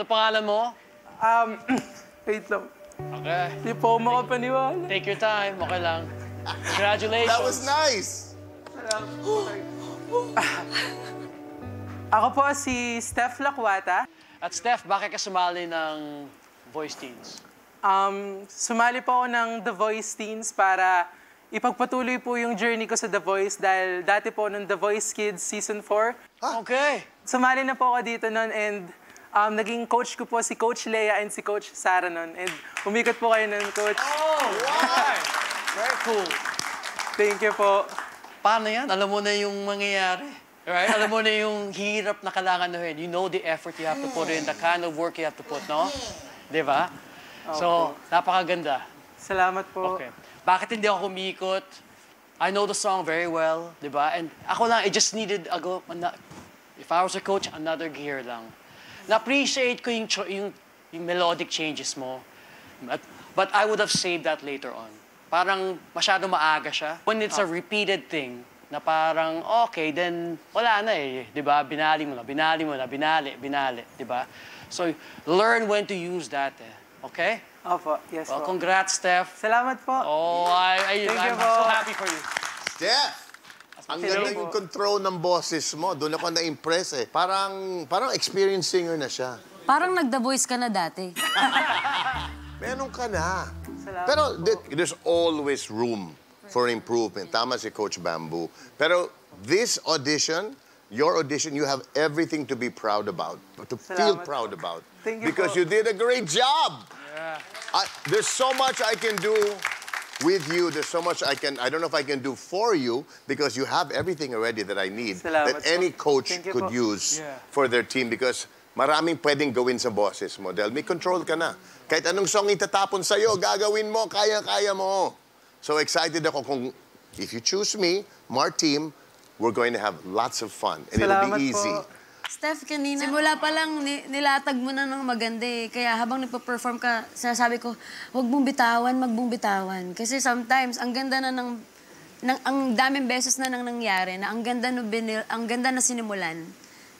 Ano pangalan mo? Wait lang. Okay. Hindi po makapaniwala. Take your time. Okay lang. Congratulations. That was nice. Ako po si Steph Lakwata. At Steph, bakit ka sumali ng Voice Teens? Sumali po ako ng The Voice Teens para ipagpatuloy po yung journey ko sa The Voice dahil dati po nung The Voice Kids Season 4. Okay. Sumali na po ako dito nun and naging coach ko po si Coach Lea and si Coach Sarah nun. And umikot po kayo nun, Coach. Oh, wow! Very cool. Thank you po. Paano yan? Alam mo na yung mangyayari. Right? Alam mo na yung hirap na kailangan gawin. You know the effort you have to put in, the kind of work you have to put, no? Di ba? So, napakaganda. Salamat po. Okay. Bakit hindi ako kumikot? I know the song very well, di ba? And ako lang, I just needed if I was a coach, another gear lang. Na-appreciate ko yung melodic changes mo. But I would have saved that later on. Parang masyado maaga siya. When it's a repeated thing, na parang, okay, then wala na eh. Di ba? Binali mo na, binali, di ba? So, learn when to use that eh. Okay? Opo, yes Well, po. congrats, Steph. Salamat po. Oh, I'm so happy for you. Steph! Ang ganda yung control ng boses mo. Doon ako na-impress eh. Parang experienced singer na siya. Parang nag-The Voice ka na dati. Meron ka na. Salamat Pero po. there's always room for improvement. Tama si Coach Bamboo. Pero this audition, your audition, you have everything to be proud about. To feel Salamat proud po. about. Thank you Because po. you did a great job. Yeah. There's so much I can do with you. There's so much I don't know if I can do for you because you have everything already that I need. Salamat that any po. coach Thank you could po. use Yeah. for their team because maraming pwedeng gawin sa boses mo dahil may control ka na. Kahit anong song itatapon sa'yo, gagawin mo, kaya-kaya mo. So excited ako kung if you choose me, Mar Team, we're going to have lots of fun and it'll Salamat be easy. po. Steph, kanina, simula pa lang nilatag mo na ng maganda eh. Kaya habang nagpa-perform ka, sinasabi ko, huwag mong bitawan, bitawan. Kasi sometimes, ang ganda na ang daming beses na nang nangyari, na ang ganda na sinimulan.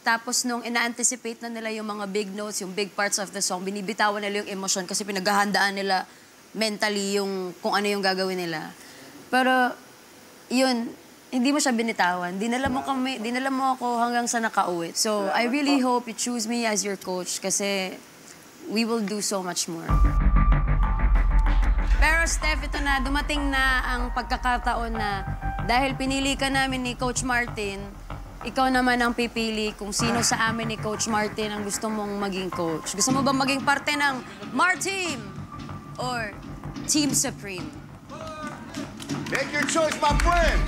Tapos nung ina-anticipate na nila yung mga big notes, yung big parts of the song, binibitawan nila yung emosyon kasi pinaghahandaan nila mentally yung kung ano yung gagawin nila. Pero, yun, hindi mo siya binitawan. Dinala mo ako hanggang sa nakauwi. So, I really hope you choose me as your coach kasi we will do so much more. Pero Steph, ito na, dumating na ang pagkakataon na dahil pinili ka namin ni Coach Martin, ikaw naman ang pipili kung sino sa amin ni Coach Martin ang gusto mong maging coach. Gusto mo bang maging parte ng Mar Team or Team Supreme? Make your choice, my friend!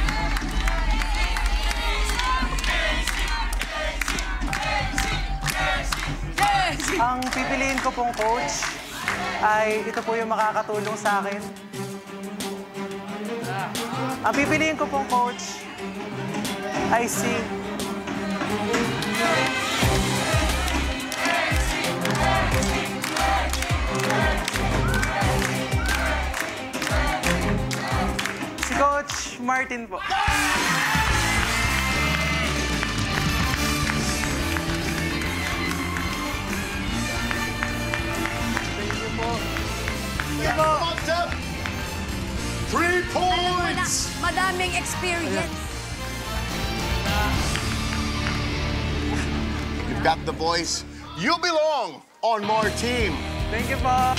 Ang pipiliin ko pong coach ay ito po yung makakatulong sa akin. Ang pipiliin ko pong coach ay si... si Coach Martin po. Come on, Steph! 3 points! Madaming experience. You've got the voice. You belong on Mar Team. Thank you po.